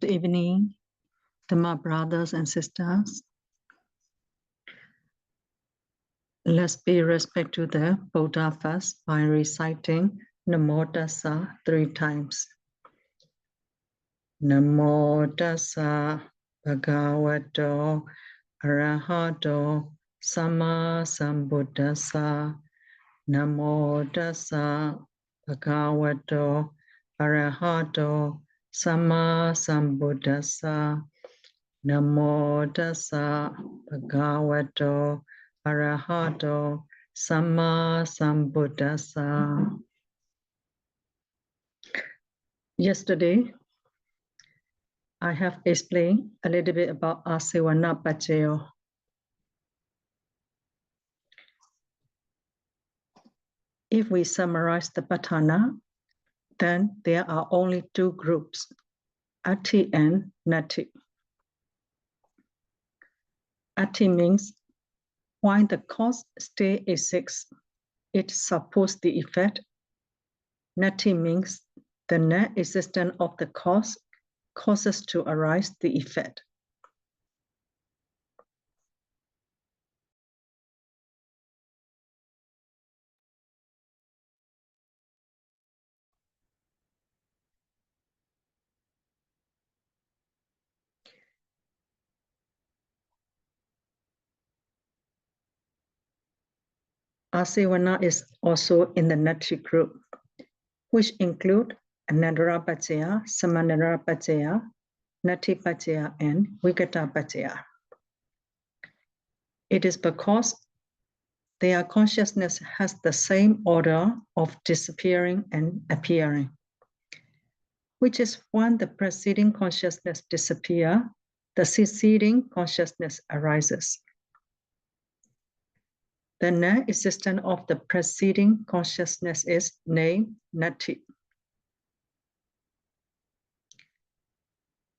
Good evening, Dhamma brothers and sisters. Let's pay respect to the Buddha first by reciting Namo Tassa 3 times. Namo Tassa Bhagavato Arahato Sama Sambuddhassa. Namo Tassa Bhagavato Arahato Sama Sambuddhassa. Namo Tassa Bhagavato Arahato Sama Sambuddhassa. Yesterday, I have explained a little bit about Asivana Pachayo. If we summarize the Patthana, then there are only 2 groups, Ati and Nati. Ati means while the cause still exists, it supports the effect. Nati means the non-existence of the cause causes to arise the effect. Asivana is also in the Nati group, which include Anandara Pachaya, Samanandara Pachaya, Nati Pachaya, and Vikata Pachaya. It is because their consciousness has the same order of disappearing and appearing, which is when the preceding consciousness disappears, the succeeding consciousness arises. The non-existence of the preceding consciousness is named Nati.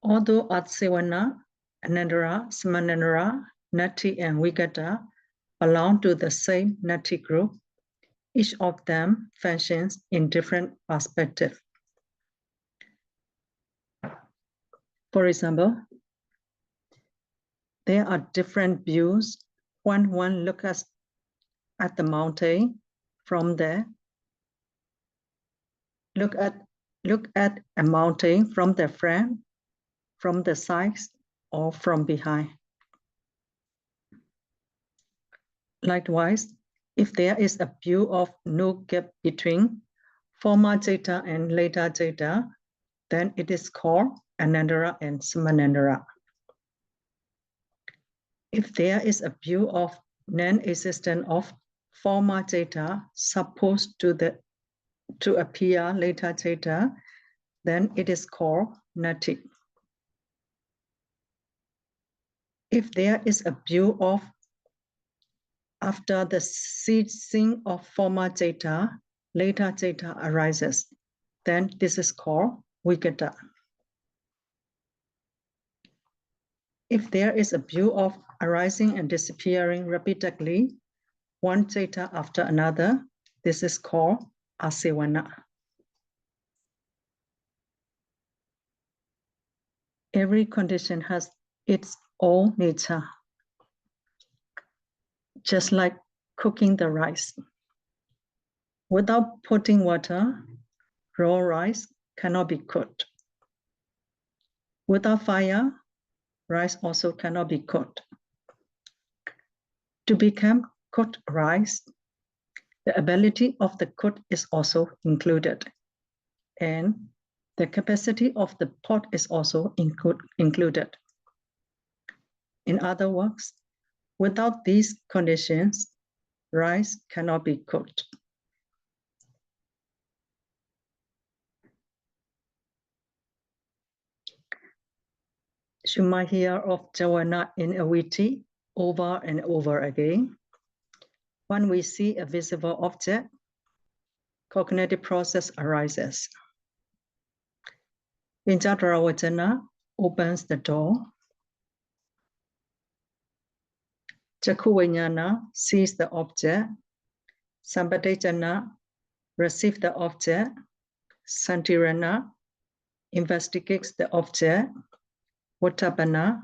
Although Asivana, Anandara, Samanandara, Nati, and Vikata belong to the same Nati group, each of them functions in different perspectives. For example, there are different views when one looks at the mountain from there. Look at a mountain from the front, from the sides, or from behind. Likewise, if there is a view of no gap between former Jeta and later Jeta, then it is called Anandara and Samanandara. If there is a view of non-existence of former Jeta supposed to appear later Jeta, then it is called Nati. If there is a view of after the ceasing of former Jeta, later Jeta arises, then this is called Vikata. If there is a view of arising and disappearing repeatedly, one Jeta after another, this is called Asivana. Every condition has its own nature. Just like cooking the rice. Without putting water, raw rice cannot be cooked. Without fire, rice also cannot be cooked. To become cooked rice, the ability of the cook is also included, and the capacity of the pot is also included. In other words, without these conditions, rice cannot be cooked. You might hear of jhana in aviti over and over again. When we see a visible object, cognitive process arises. Vinjadharavajana opens the door. Chakku Vijnana sees the object. Sampadejana receives the object. Santirana investigates the object. Patthana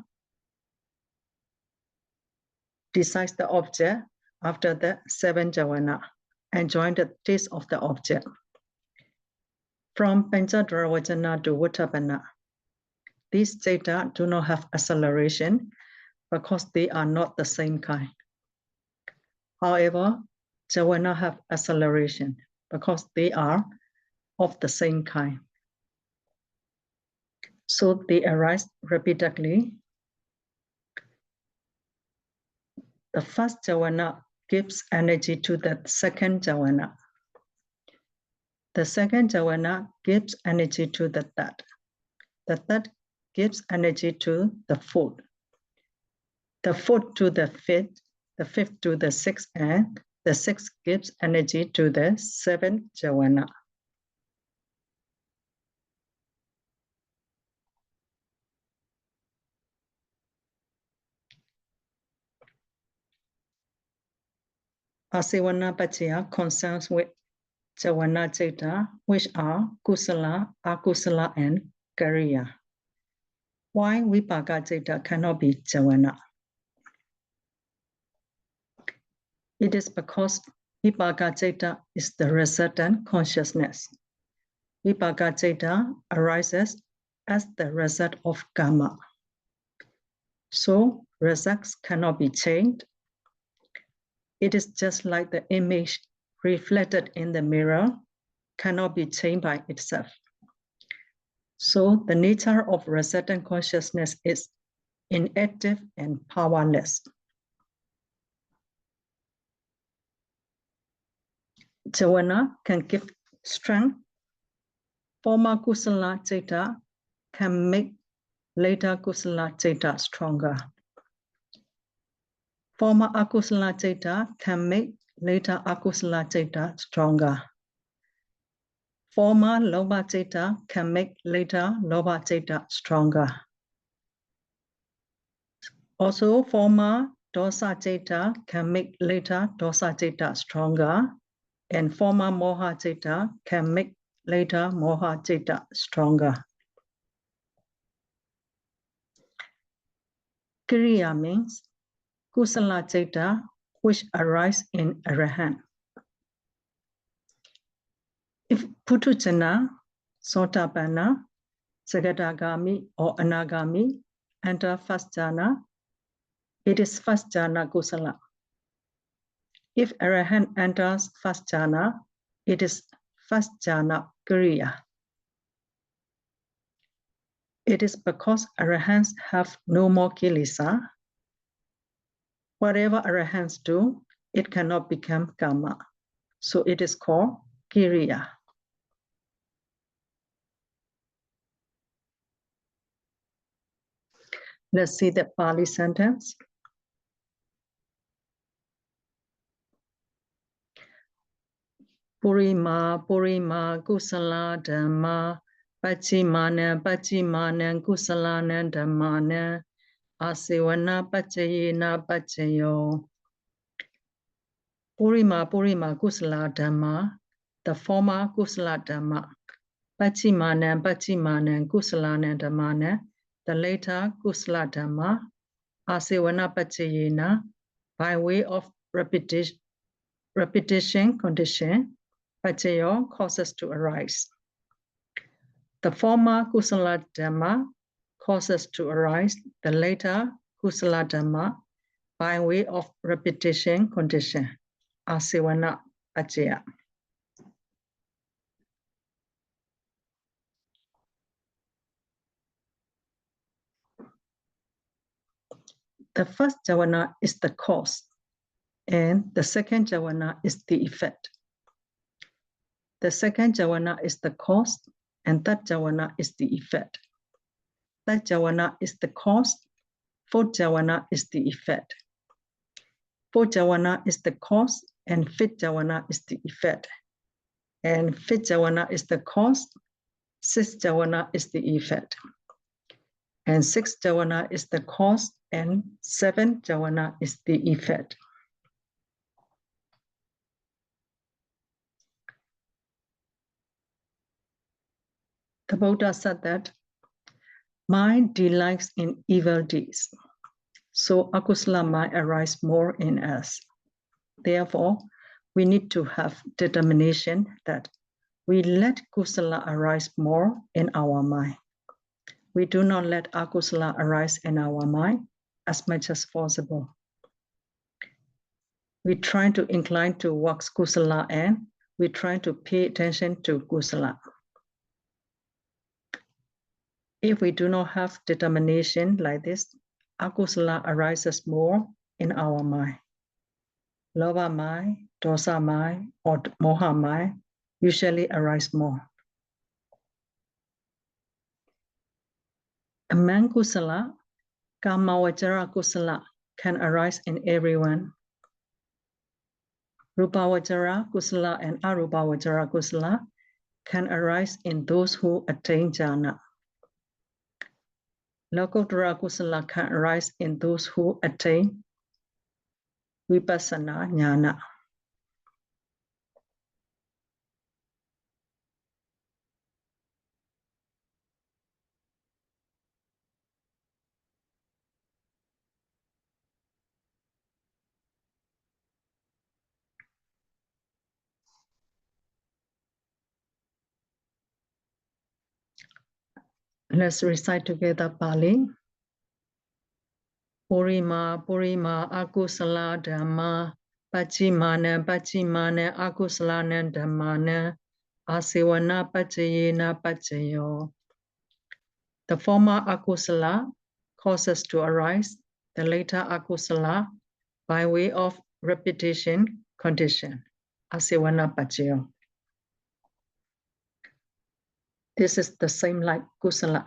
decides the object after the 7 jhana, enjoying the taste of the object. From Panchadvaravajana to Patthana, these data do not have acceleration because they are not the same kind. However, jhana have acceleration because they are of the same kind. So they arise repeatedly. The first jhana gives energy to the second jhana. The second jhana gives energy to the third. The third gives energy to the fourth. The fourth to the fifth to the sixth, and the sixth gives energy to the seventh jhana. Asivana Pachaya concerns with jhana citta, which are kusala, akusala, and kariya. Why vipaka citta cannot be jhana? It is because vipaka citta is the resultant consciousness. Vipaka citta arises as the result of karma. So results cannot be changed. It is just like the image reflected in the mirror cannot be changed by itself. So the nature of resultant consciousness is inactive and powerless. Jhana can give strength. Former kusala citta can make later kusala citta stronger. Former akusala citta can make later akusala citta stronger. Former lobha citta can make later lobha citta stronger. Also, former dosa citta can make later dosa citta stronger, and former moha citta can make later moha citta stronger. Kriya means kusala citta which arise in Arahant. If Putujana, Sotapanna, Sagadagami, or Anagami enter first jhana, it is first jhana kusala. If Arahant enters first jhana, it is first jhana kriya. It is because Arahants have no more kilesa. Whatever Arahants do, it cannot become karma. So it is called kiriya. Let's see the Pali sentence. Purima kusala dhamma pachimana kusalana dhammana asivana pachayena pachayo. Purima kusala dhamma, the former kusala dhamma. Pachimana kusalana dhammana, the later kusala dhamma. Asivana pachayena, by way of repetition condition, pachayo causes to arise. The former kusala dhamma causes to arise, the later kusala dhamma by way of repetition condition. Asivana pachaya. The first jhana is the cause, and the second jhana is the effect. The second jhana is the cause, and third jhana is the effect. Third jhana is the cause, fourth jhana is the effect. Fourth jhana is the cause, and fifth jhana is the effect. And fifth jhana is the cause, sixth jhana is the effect. And sixth jhana is the cause, and seventh jhana is the effect. The Buddha said that mind delights in evil deeds, so akusala mind arises more in us. Therefore, we need to have determination that we let kusala arise more in our mind. We do not let akusala arise in our mind as much as possible. We try to incline towards kusala and we try to pay attention to kusala. If we do not have determination like this, akusala arises more in our mind. Lobha mind, dosa mind, or moha mind usually arise more. Among kusala, kamawajara kusala can arise in everyone. Rupawajara kusala and arupawajara kusala can arise in those who attain jhana. Lokuttara kusala can arise in those who attain vipassana jnana. Let's recite together Pali. Purima, Purima, akusala dhamma, pachimana, pachimana, akusalana dhammana, asivana pachayena pachayo. The former akusala causes to arise, the later akusala by way of repetition condition, asivana pachayo. This is the same like kusala.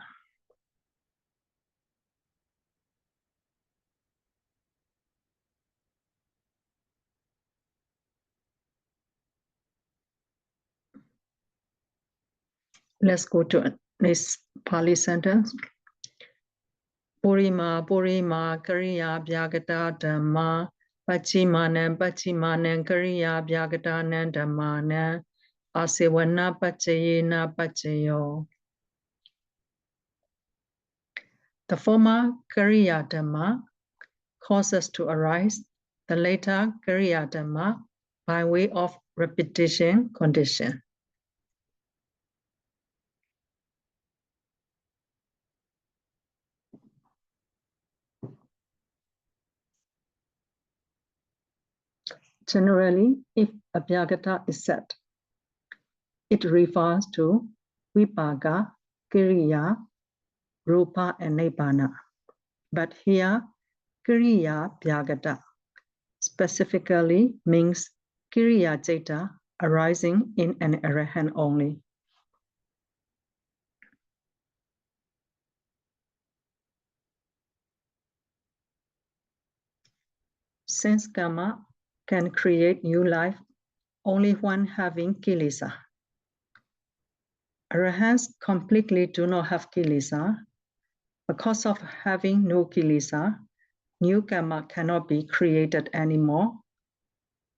Let's go to this Pali sentence. Purima, Purima, Kariya, Vyagata, Dhamma, Pachimana, Pachimana, Kariya, Vyagata, Dhammana, Asivana, Pachayena, Pachayo. The former Kariya Dhamma causes to arise, the later Kariya Dhamma by way of repetition condition. Generally, if Abhyagata is said, it refers to Vipaka, Kiriya, Rupa, and Nibbana. But here, Kiriya Bhyagata specifically means Kiriya Jeta arising in an arahant only. Since karma can create new life only when having kilesa. Arahants completely do not have kilesa. Because of having no kilesa, new karma cannot be created anymore.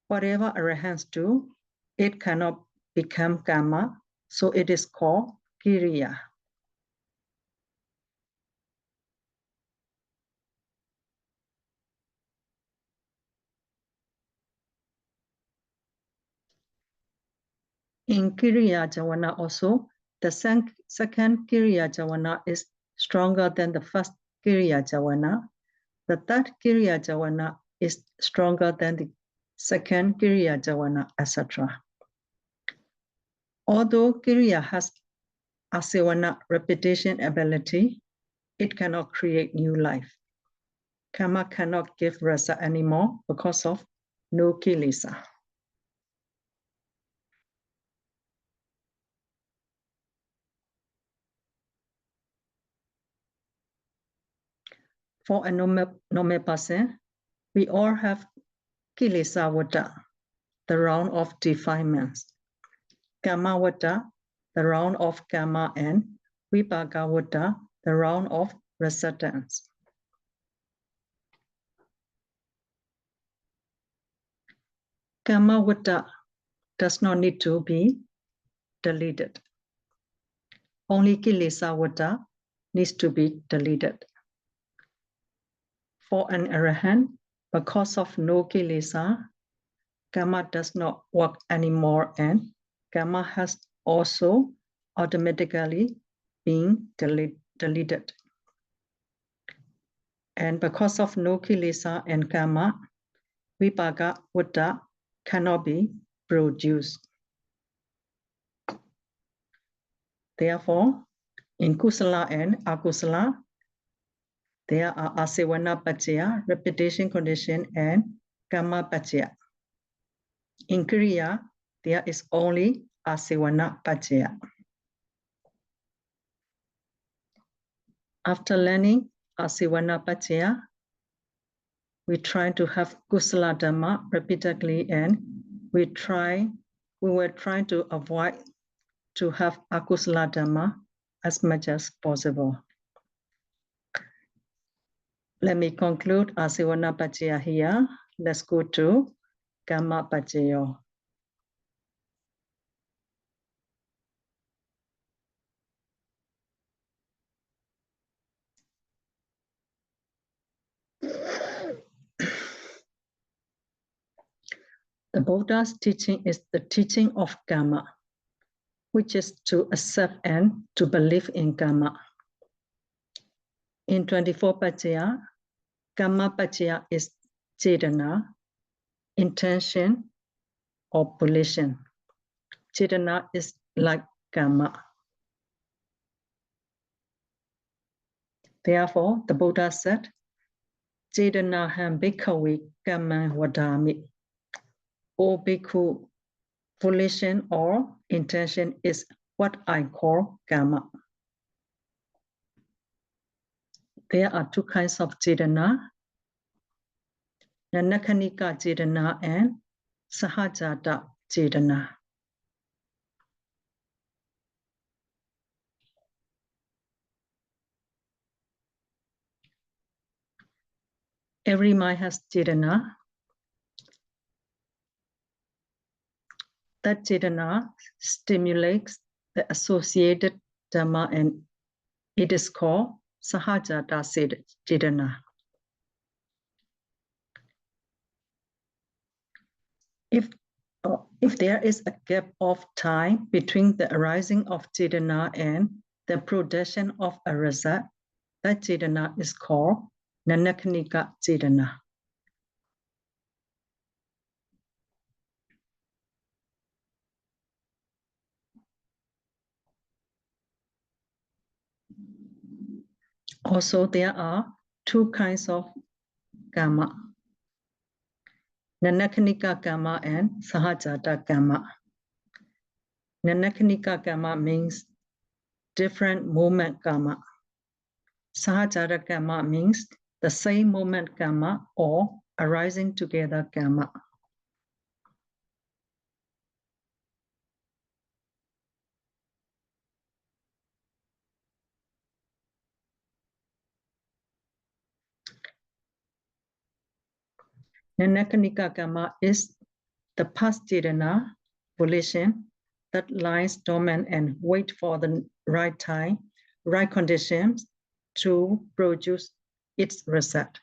Whatever arahants do, it cannot become karma, so it is called kiriya. In Kiriya Javana also, the second Kiriya Javana is stronger than the first Kiriya Javana. The third Kiriya Javana is stronger than the second Kiriya Javana, etc. Although Kiriya has asivana repetition ability, it cannot create new life. Karma cannot give rasa anymore because of no kilesa. For a normal person, we all have kilesa vata, the round of defilements. Kama vata, the round of karma, and vipaka vata, the round of resultants. Kama vata does not need to be deleted. only kilesa vata needs to be deleted. For an arahant, because of no kilesa, karma does not work anymore and karma has also automatically been deleted. And because of no kilesa and karma, vipaka vata cannot be produced. Therefore, in kusala and akusala, there are asevana paccaya, repetition condition, and karma paccaya. In kriya, there is only asevana paccaya. After learning asevana paccaya, we try to have kusala dhamma repeatedly, and we were trying to avoid to have akusala dhamma as much as possible. Let me conclude asevana paccaya here. Let's go to karma paccaya. The Buddha's teaching is the teaching of karma, which is to accept and to believe in karma. In 24 paccaya, karma paccaya is cetana, intention, or volition. Cetana is like karma. Therefore, the Buddha said, Cetana ham bhikkhavi kamman vadami. O bhikkhu, volition or intention is what I call karma. There are two kinds of cetana, Nanakhanika cetana and Sahajata cetana. Every mind has cetana. That cetana stimulates the associated dhamma and it is called Sahajata cetana. If there is a gap of time between the arising of cetana and the production of a result, that cetana is called Nanakhanika cetana. Also, there are two kinds of karma, Nanakhanika karma and Sahajata karma. Nanakhanika karma means different moment karma. Sahajata karma means the same moment karma or arising together karma. Nanakhanika karma is the past cetana, volition, that lies dormant and wait for the right time, right conditions to produce its result.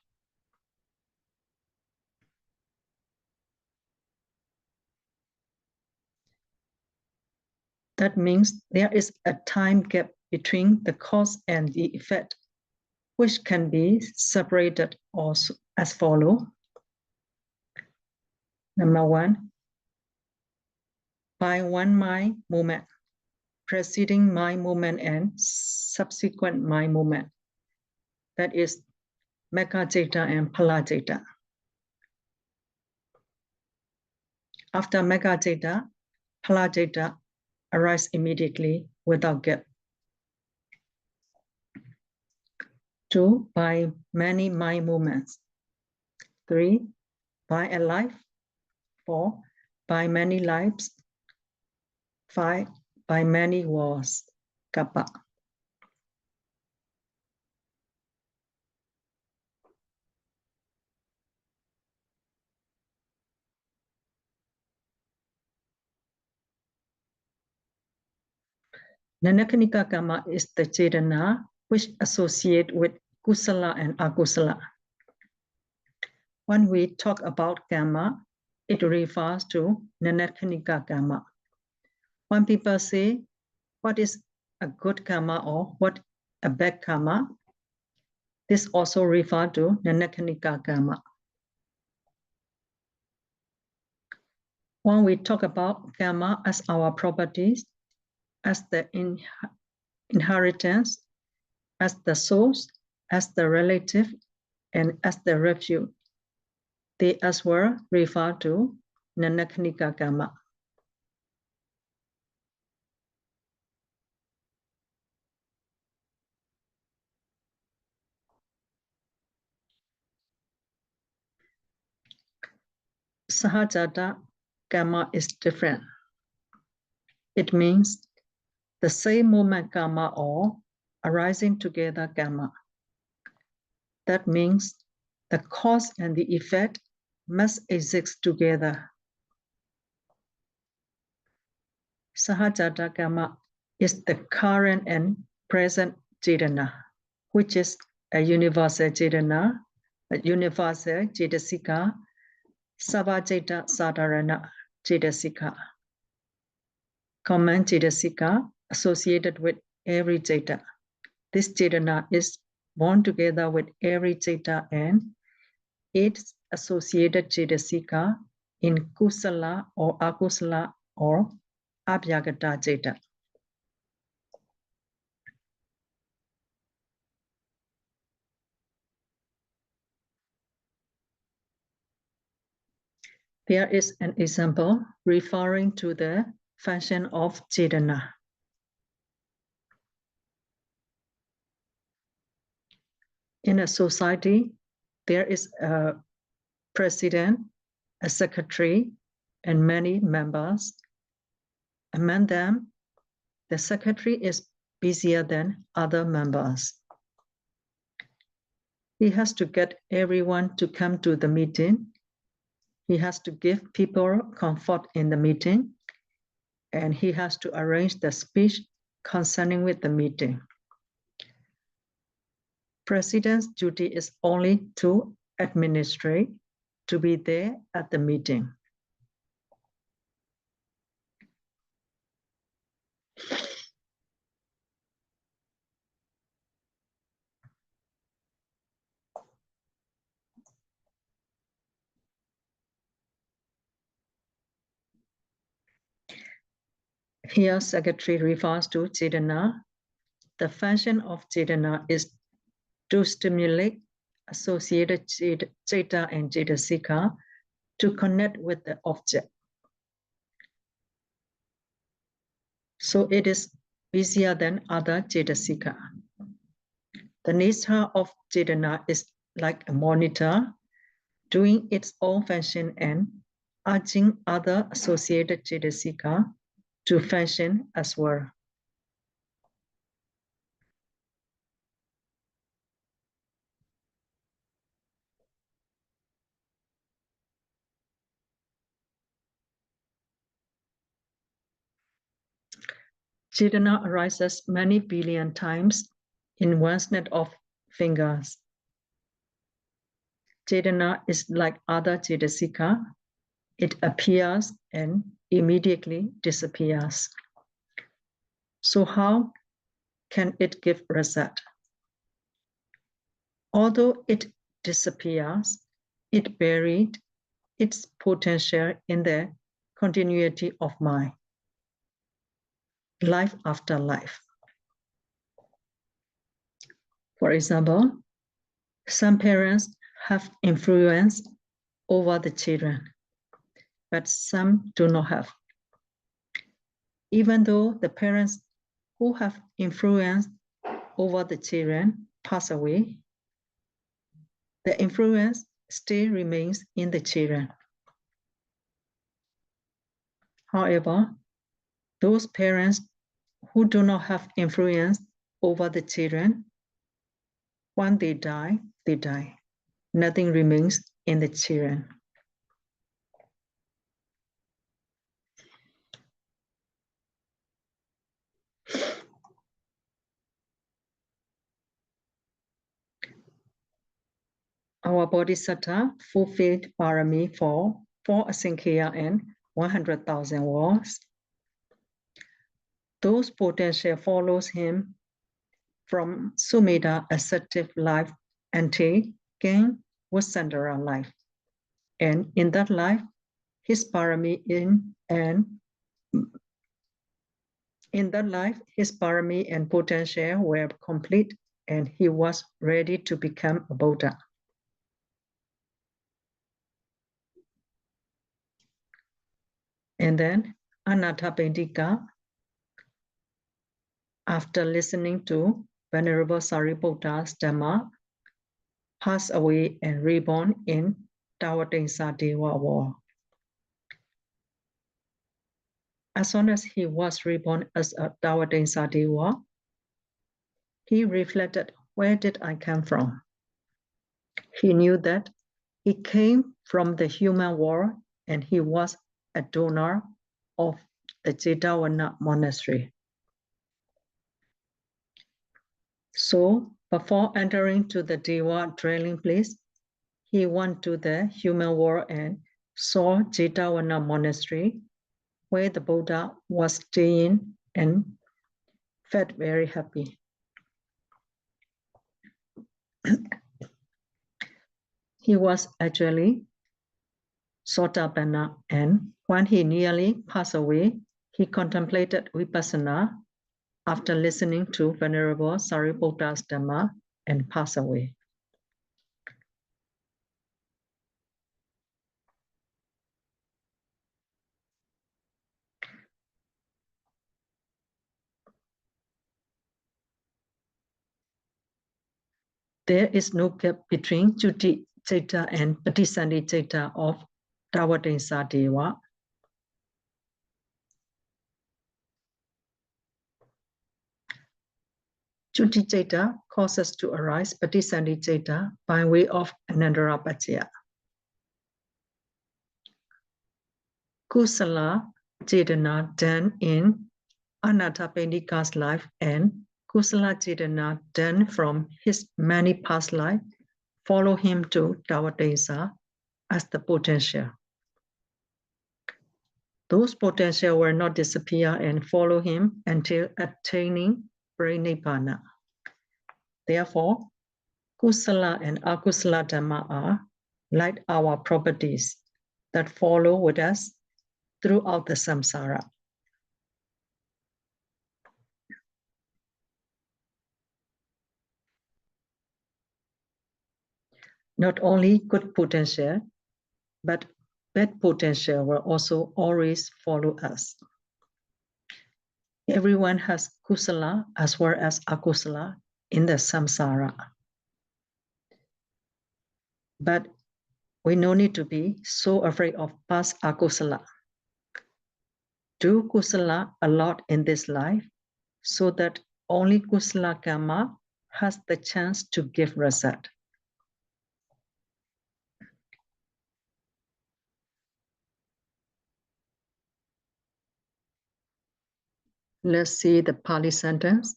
That means there is a time gap between the cause and the effect, which can be separated also as follows. Number one, by one mind movement, preceding mind movement and subsequent mind movement. That is Megaceta and Palaceta. After Megaceta, Palaceta arise immediately without gap. 2, by many mind movements. 3, by a life. 4, by many lives. 5, by many wars. Kappa. Nanakanika karma is the Chetana which associate with Kusala and Akusala. When we talk about karma, it refers to Nanakanika karma. When people say, what is a good karma or what a bad karma, this also refers to Nanakanika karma. When we talk about karma as our properties, as the inheritance, as the source, as the relative, and as the refuge, they as well refer to Nanakanika karma. Sahajata karma is different. It means the same moment karma or arising together karma. That means the cause and the effect must exist together. Sahajata karma is the current and present Chetana, which is a universal Chetana, a universal Cetasika, Savajeta Sadharana Cetasika. Common Cetasika associated with every Ceta. This Chetana is born together with every Ceta and its associated Cetasika in Kusala or Akusala or Abhyagata Ceta. There is an example referring to the function of Chetana. In a society, there is a president, a secretary, and many members. Among them, the secretary is busier than other members. He has to get everyone to come to the meeting. He has to give people comfort in the meeting, and he has to arrange the speech concerning with the meeting. President's duty is only to administrate, to be there at the meeting. Here, secretary refers to Chetana. The function of Chetana is to stimulate associated Ceta and Cetasika to connect with the object. So it is busier than other Cetasika. The nature of Chetana is like a monitor doing its own function and urging other associated Cetasika to function as well. Chetana arises many billion times in one snap of fingers. Chetana is like other Cetasika. It appears and immediately disappears. So how can it give result? Although it disappears, it buried its potential in the continuity of mind, life after life. For example, some parents have influence over the children, but some do not have. Even though the parents who have influence over the children pass away, the influence still remains in the children. However, those parents who do not have influence over the children, when they die, they die. Nothing remains in the children. Our Bodhisattva fulfilled Parami for 4 Asankhya and 100,000 wars. Those potential follows him from Sumedha assertive life until gain Vasandhara life. And in that life, his Parami his Parami and potential were complete, and he was ready to become a Buddha. And then Anathapindika, after listening to Venerable Sariputta's Dhamma, passed away and reborn in Tawatensa Dewa War. As soon as he was reborn as a Tawatensa Dewa, he reflected, where did I come from? He knew that he came from the human world and he was a donor of the Jetavana monastery. So before entering to the Deva dwelling place, he went to the human world and saw Jetavana monastery, where the Buddha was staying, and felt very happy. He was actually Sotapanna, and when he nearly passed away, he contemplated Vipassana after listening to Venerable Sariputta's Dhamma and passed away. There is no gap between Chuti Chaita and Patisandi Chaita of Tawatensa Dewa. Chuti Chaita causes to arise Patisandi Chaita by way of Anandara Pachaya. Kusala Chetana done in Anathapindika's life and Kusala Chetana done from his many past life follow him to Tawatensa as the potential. Those potential will not disappear and follow him until attaining Parinibbana. Therefore, Kusala and Akusala Dhamma are like our properties that follow with us throughout the samsara. Not only good potential, but bad potential will also always follow us. Everyone has kusala as well as akusala in the samsara. But we no need to be so afraid of past akusala. Do kusala a lot in this life so that only kusala karma has the chance to give result. Let's see the Pali sentence.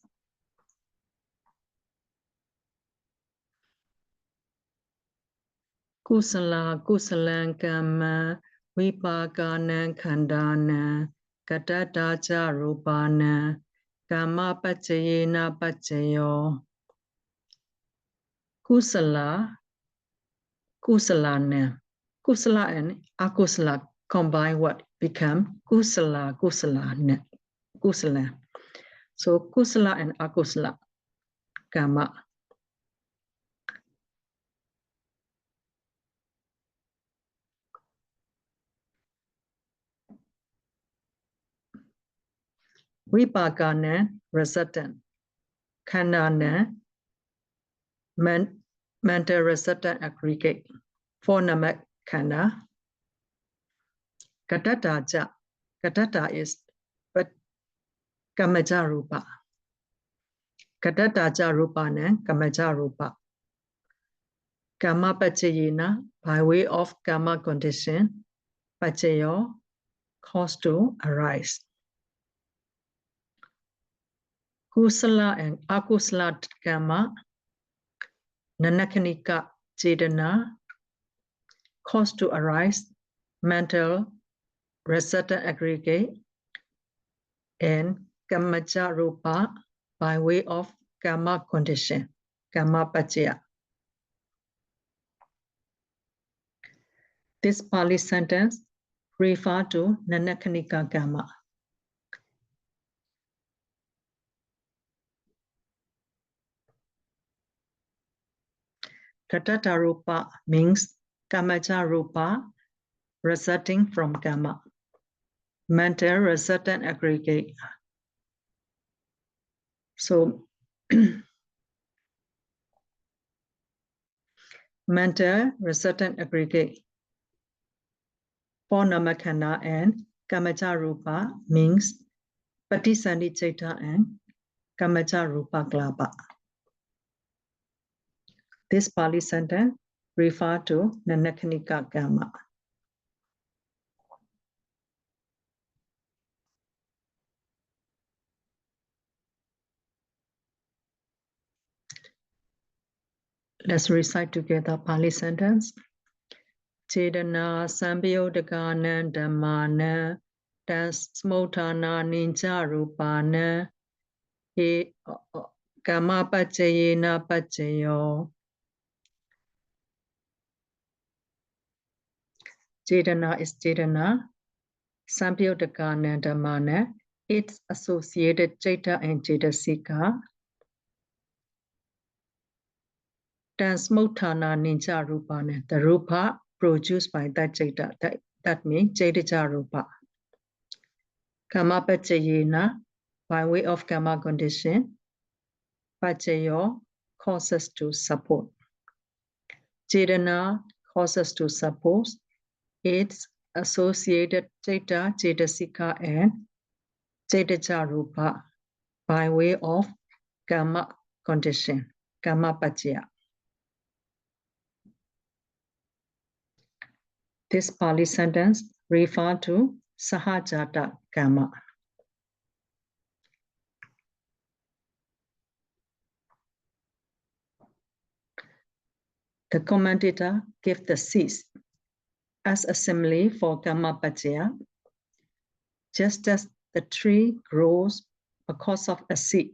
Kusala kusalan kama vipakana khandana katataja rupana kama pachayena pachayo. Kusala and akusala combine what become kusala. So kusala and akusala karma. Vipakana resultant, khandana mental resultant aggregate, phonemic khanda. Katata is but kamaja rupa. Katata rupa and kamaja rupa. Karma pachayena by way of karma condition, pachayo cause to arise. Kusala and akusala karma nanakanika Chetana, cause to arise, mental, resultant aggregate, and Kammaja Rupa by way of karma condition, karma pachya. This Pali sentence refers to Nanakanika karma. Katata Rupa means Kammaja Rupa resulting from karma. Mental resultant aggregate. So mental resultant aggregate for Namakana and Kammaja Rupa means Patisani Chaita and Kammaja Rupa Klapa. This Pali sentence refers to Nanakanika karma. Let's recite together Pali sentence. Chetana Sambhyodagana Dhammana Tasmotana Ninja Rupana He Kama Pachayena Pachayo. Chetana is Chetana. Sambhyodagana Dhammana, its associated Chaita and Cetasika. Transmutana Ninja Rupana, the Rupa produced by that Chaita, that means Chaitaja Rupa. Kama Pachayena, by way of karma condition. Pachayo causes to support. Chetana causes to support its associated Chaita, Cetasika, and Chaitaja Rupa by way of karma condition, karma pachya. This Pali sentence refers to Sahajata karma. The commentator gives the seeds as a simile for karma pachya, just as the tree grows because of a seed.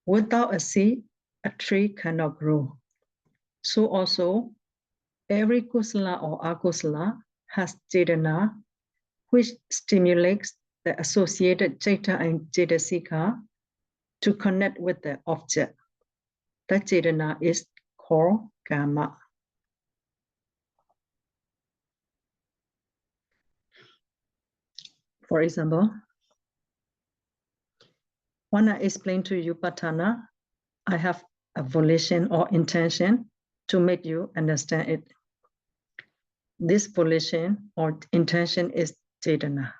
Without a seed, a tree cannot grow. So also, every kusala or akusala has chetana, which stimulates the associated Chaita and Cetasika to connect with the object. That chetana is called karma. For example, when I explain to you Patthana, I have a volition or intention to make you understand it. This volition or intention is chetana.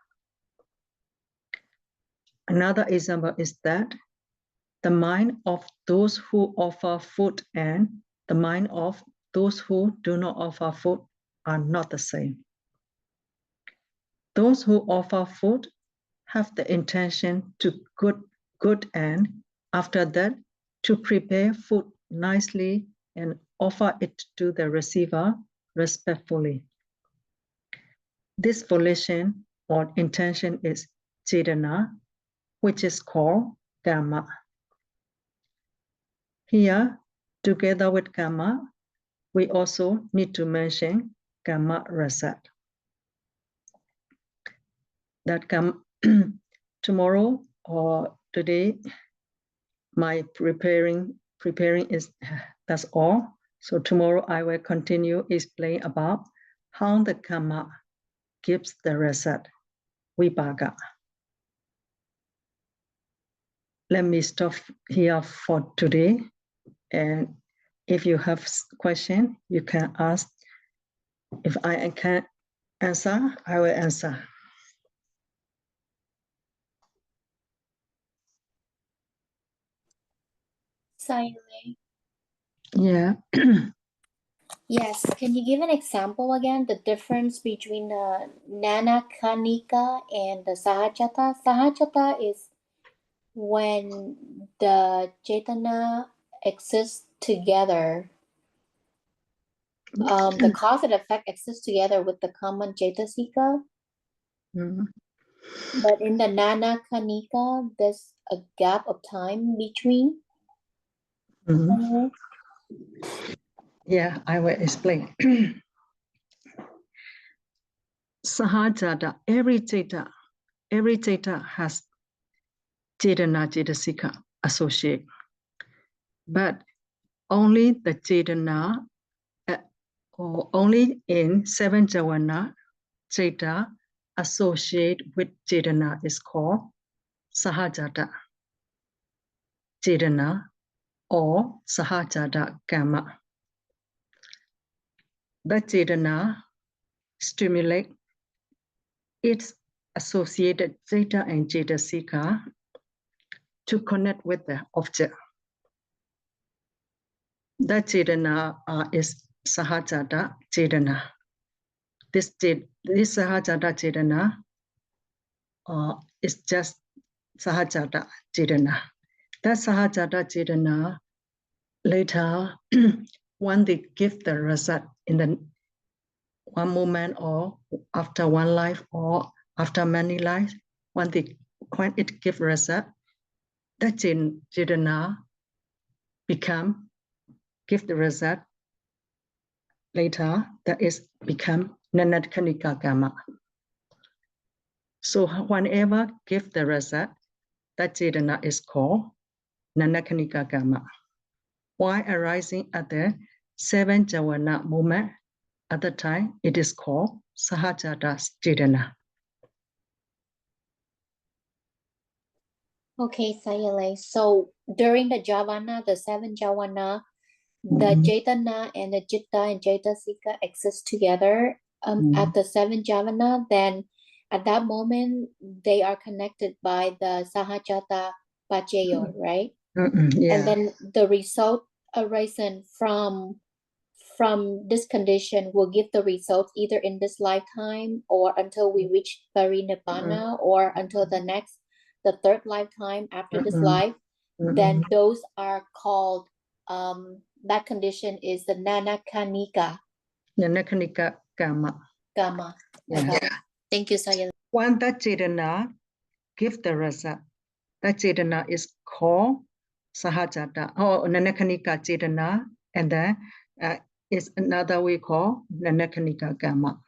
Another example is that the mind of those who offer food and the mind of those who do not offer food are not the same. Those who offer food have the intention to good and after that to prepare food nicely and offer it to the receiver respectfully. This volition or intention is chetana, which is called karma. Here, together with karma, we also need to mention karma rasa. That tomorrow or today, my preparing is that's all. So tomorrow I will continue explain about how the karma gives the result, vipaka. Let me stop here for today. And if you have question, you can ask. If I can answer, I will answer. Silently. Yeah. Yes. Can you give an example again? The difference between the Nanakanika and the Sahajata? Sahajata is when the Chetana exists together the cause and effect exist together with the common Jaitasika. Mhm. But in the Nana Kanika, there's a gap of time between. Mhm. Yeah, I will explain. Sahajata, every Jeta has Chetana Cetasika associate, but only the Chetana, or only in 7 Javana, Jeta associate with Chetana is called Sahajata Chetana or Sahajata Kama. The Chetana stimulate its associated Zeta and Cetasika to connect with the object. The Chetana is Sahajata Chetana. This Sahajata Chetana is just Sahajata Chetana. That Sahajata Chetana later, when they give the result in the one moment or after one life or after many lives, when it gives result, that Chetana give the result later, that is become Nanatkanika Kama. So whenever give the result, that Chetana is called Nanatkanika Kama. While arising at the 7 Javana moment, at the time, it is called Sahajata Chetana. Okay, Sayale. So during the Javana, the 7 Javana, the Chetana and the Chitta and Jaitasika exist together at the 7 Javana. Then at that moment, they are connected by the Sahajata Pacheyo, right? Yeah. And then the result arisen from this condition will give the results either in this lifetime or until we reach Parinibbana or until the third lifetime after this life. Then those are called, that condition is the Nanakanika. Nanatkanika Kama. Gamma. Yeah. Okay. Thank you, Sayala. When that Chetana give the result, that Chetana is called Sahajata or Nanatkanika Chetana, and then is another we call Nanatkanika Kama.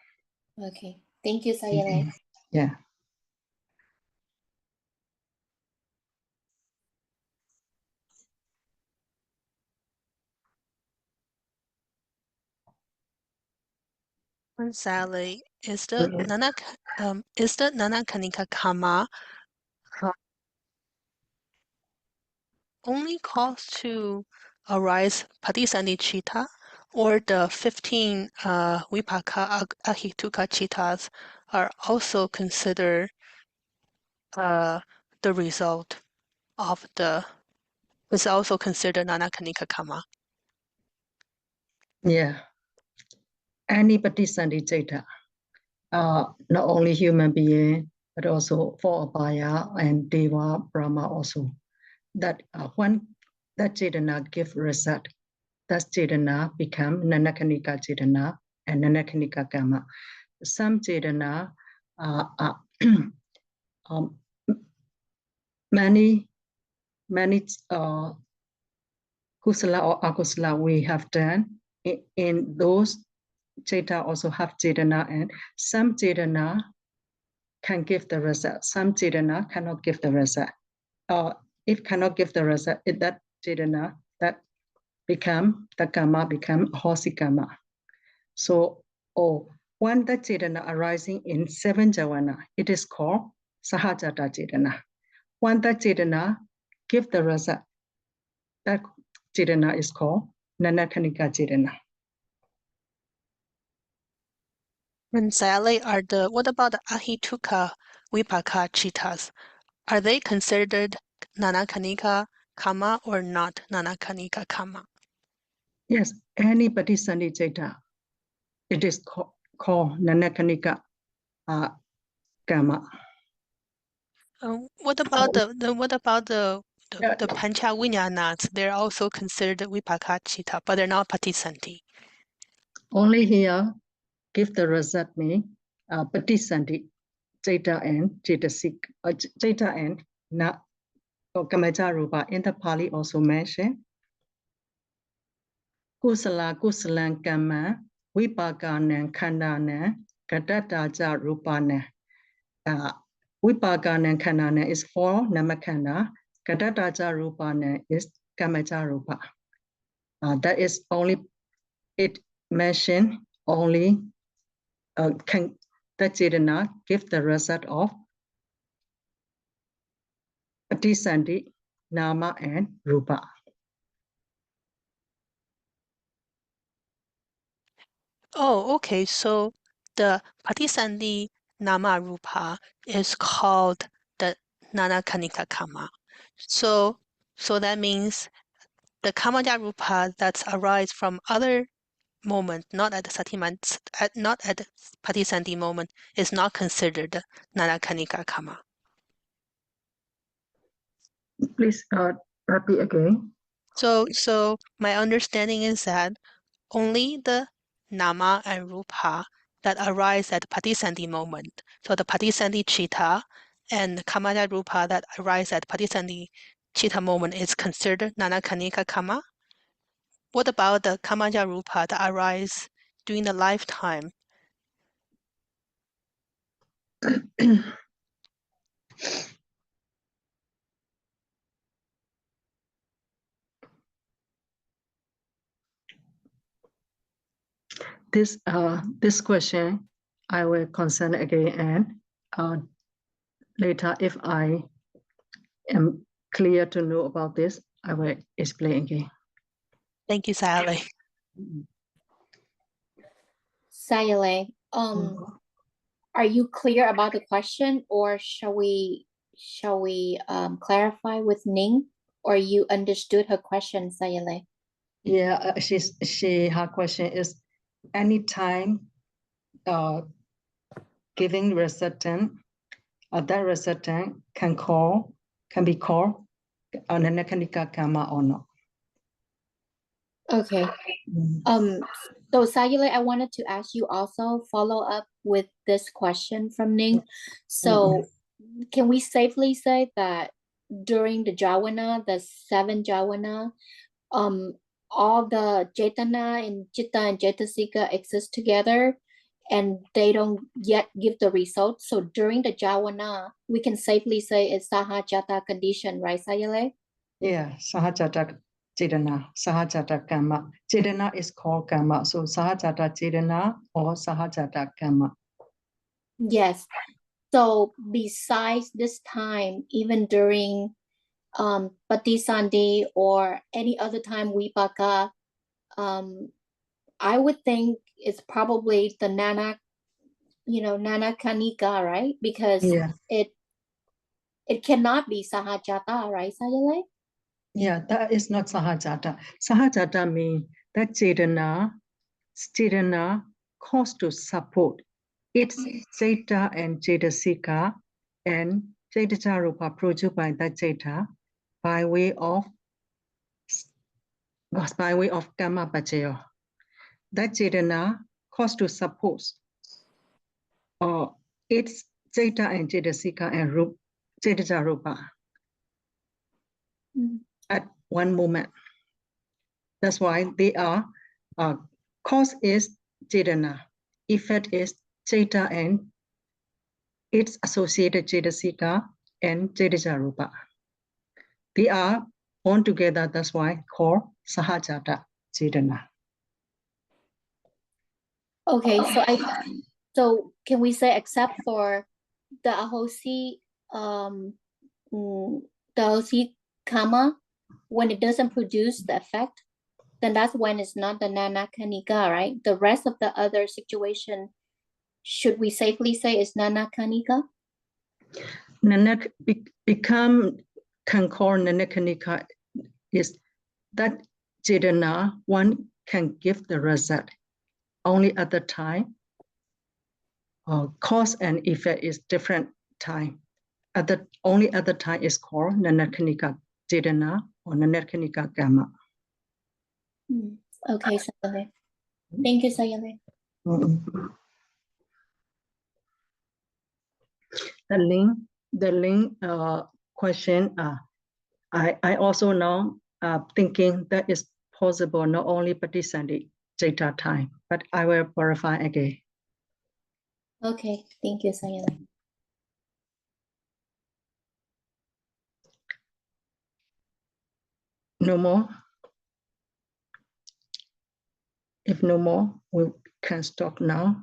Okay. Thank you, Sayala. Yeah. Sally, is the Nanakanika Kama only cause to arise Padisanichita, or the 15 Vipaka Ahituka Chitas are also considered the result of is also considered Nanakanika Kama? Yeah. Any Padisanichita, not only human being, but also for Abhaya and Deva, Brahma also. That when that Chetana give result, that Chetana become Nanatkanika Chetana and Nanatkanika Kama. Some Chetana many kusala or akusala we have done in those Chetana also have Chetana, and some Chetana can give the result, some Chetana cannot give the result. If cannot give the result, that Chetana that become the Kama become Hosikama. So when the Chetana arising in 7 Javana, it is called Sahajata Chetana. When the Chetana give the result, that Chetana is called Nanatkanika Chetana. And Sally, what about the Ahituka Vipaka Chitas? Are they considered Nanakanika Kama or not Nanakanika Kama? Yes, any Padisani Chetana, it is called Nanatkanika Kama. What about the Pancha Vinyanats? They're also considered Vipaka Chita, but they're not Patisanti. Only here, give the result me Patisandi, Jeta and Jetasik, Jeta and Na Kamaja Rupa in the Pali also mentioned. Kusala Kusalan Kama, Vipakanan Kandana, Kadataja Rupana. Vipakanan Kanana is for Namakanda, Kadataja Rupana is Kamaja Rupa. That is only, it mentioned only that did not give the result of Patisandi, Nama, and Rupa. Oh, okay. So the Patisandi Nama Rupa is called the Nanakanika Kama. So that means the Kamaja Rupa that arise from other moment, not at the not at the Patisandi moment, is not considered Nanakanika Kama. Please repeat again. So my understanding is that only the Nama and Rupa that arise at Patisandi moment. So the Patisandi Chitta and Kamaja Rupa that arise at Patisandi Chitta moment is considered Nanakanika Kama. What about the Kamaja Rupa that arise during the lifetime? This question I will concern again, and later if I am clear to know about this, I will explain again. Thank you, Sayale. Sayale, are you clear about the question, or shall we clarify with Ning, or you understood her question, Sayale? Yeah, her question is anytime giving resultant, that resultant can be called Nanakanika Kama or not. Okay. So Sayale, I wanted to ask you also follow up with this question from Ning. So can we safely say that during the Javana, the 7 Javana, all the Cetana and Chitta and Cetasika exist together and they don't yet give the result? So during the Javana, we can safely say it's Sahajata condition, right, Sayale? Yeah, Sahajata Chedana, Sahajata Kama. Chedana is called Kama, so Sahajata Chedana or Sahajata Kama. Yes. So besides this time, even during Patisandi or any other time Vipaka, I would think it's probably the Nana Kanika, right? Because it cannot be Sahajata, right, Sayale? Yeah, that is not Sahajata. Sahajata means that Chedana cause to support. It's Zeta and Cetasika and Zeta Rupa produced by that Zeta by way of Gamma Bajaya. That Chedana cause to support. It's Zeta and Cetasika and Zeta Rupa at one moment. That's why they are, cause is Chetana, effect is Cheta and its associated Cetasika and Cetajarupa. They are born together, that's why called Sahajata Chetana. Okay, so can we say except for the Ahosi, the Ahosi Kama, when it doesn't produce the effect, then that's when it's not the Nana Kanika, right? The rest of the other situation, should we safely say is Nana Kanika? Nanak can call Nanakanika is that Chetana, one can give the result. Only at the time, cause and effect is different time. Only at the time is called Nanakanika Chetana or Nanakanika Gamma. Okay, so Thank you, Sayale. The link question, I also now thinking that is possible not only Patisandi data time, but I will verify again. Okay, thank you, Sayale. No more. If no more, we can stop now.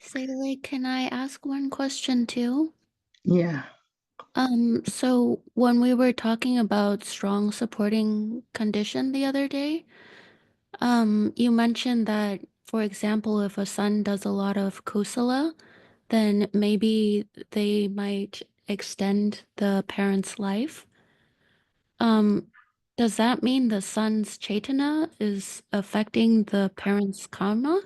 Sayale, can I ask one question too? Yeah. So when we were talking about strong supporting condition the other day, you mentioned that, for example, if a son does a lot of kusala, then maybe they might extend the parent's life. Does that mean the son's chaitana is affecting the parent's karma?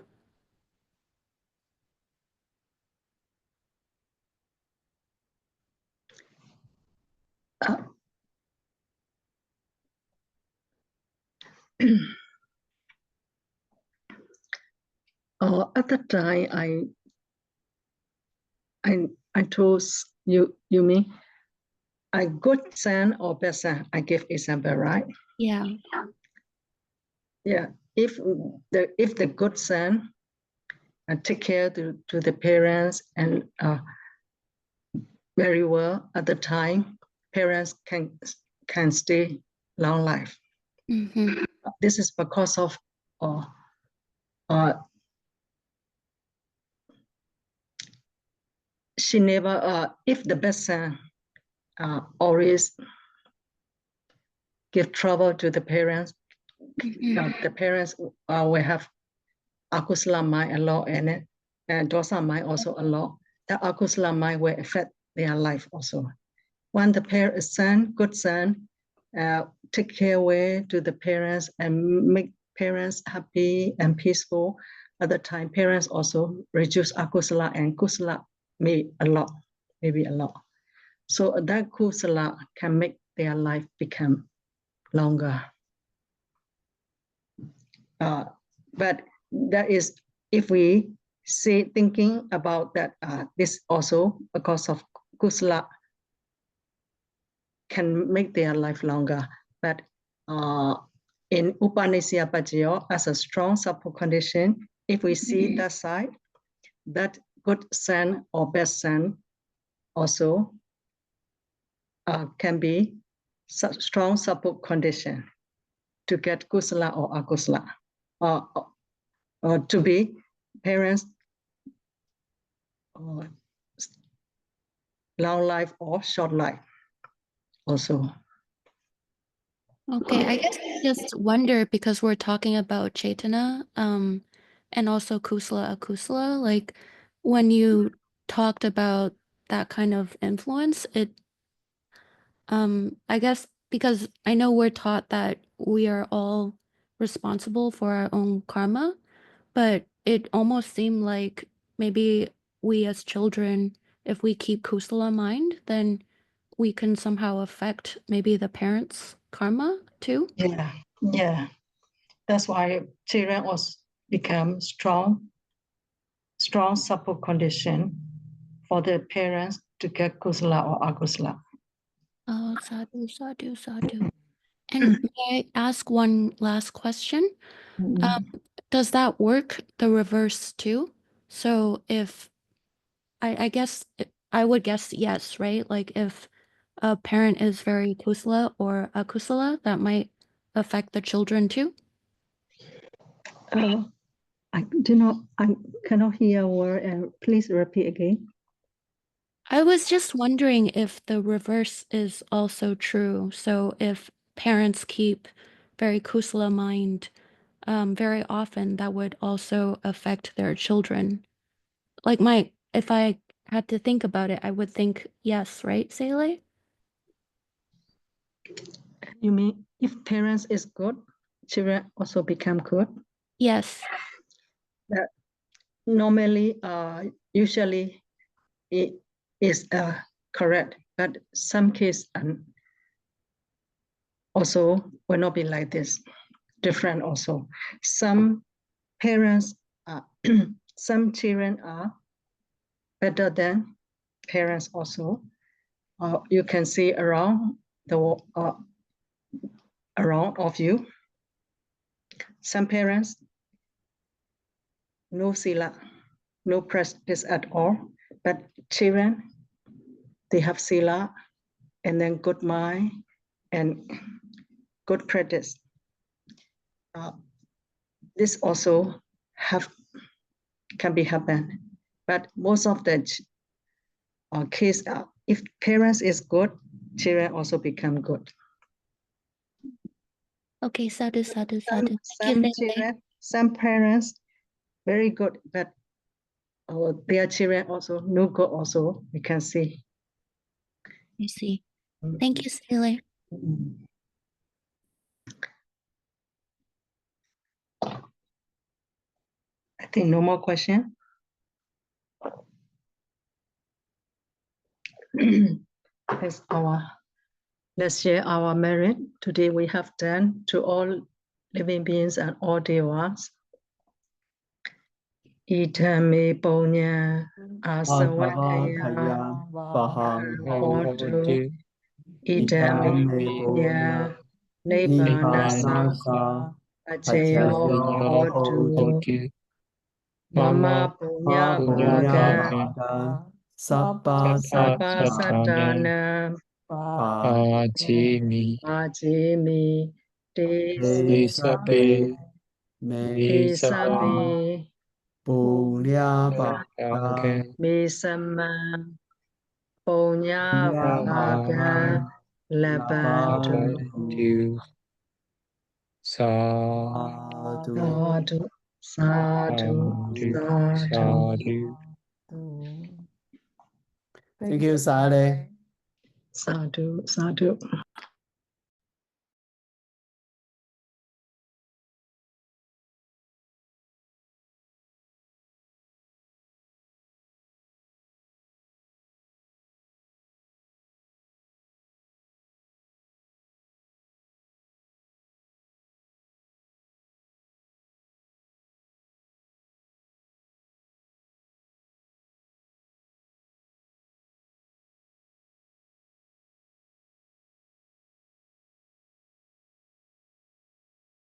At the time, I told you mean a good son or bad son. I give example, right? Yeah. Yeah. If the good son take care to the parents and very well at the time, parents can stay long life. Mm-hmm. This is because of she never if the best son always give trouble to the parents, the parents will have akusala mind a lot and dosa mind also a lot. The akusala mind will affect their life also. When the good son, take care away to the parents and make parents happy and peaceful. At the time, parents also reduce akusala and kusala maybe a lot. So that kusala can make their life become longer. But that is if we say thinking about that, this also because of kusala can make their life longer. But in Upanishad Pajayo, as a strong support condition, if we see that side, that good son or bad son also can be strong support condition to get kusala or akusala, or to be parents long life or short life also. Okay, I guess I just wonder because we're talking about Chaitana, and also Kusala Akusala, like when you talked about that kind of influence, I guess because I know we're taught that we are all responsible for our own karma, but it almost seemed like maybe we as children, if we keep Kusala in mind, then we can somehow affect maybe the parents' karma too. Yeah. That's why children also become strong support condition for the parents to get kusala or akusala. Oh, sadhu, sadhu, sadhu. And may I ask one last question? Does that work the reverse too? So if I guess I would guess yes, right? Like if a parent is very kusala or akusala, that might affect the children too. I cannot hear a word, and please repeat again. I was just wondering if the reverse is also true. So if parents keep very kusala mind very often, that would also affect their children. Like if I had to think about it, I would think yes, right, Sele? You mean if parents is good, children also become good? Yes. Normally, usually it is correct, but some case also will not be like this, different also. Some parents are, some children are better than parents also. You can see around the around of you. Some parents, no sila, no practice at all, but children, they have sila and then good mind and good practice. This also can be happen, but most of the case, if parents is good, children also become good. Okay, sadhu, sadhu, sadhu. Thank Some you, Lele. children, some parents, very good, but their children also no good. Also, we can see. I see. Thank you, Lele. I think no more question. Let's share our merit. Today we have done to all living beings and all devas. Itame punya asawakaya hotu. Itame punya nibbana ajayo hotu. Mama punya bhaga Sabba sabba satana Ajimi ajimi Desabe desabe Punya Bhaga Misama Punya Bhaga Labantu Sadhu Sadhu Sadhu Thank you, Sale. Sadhu Sadhu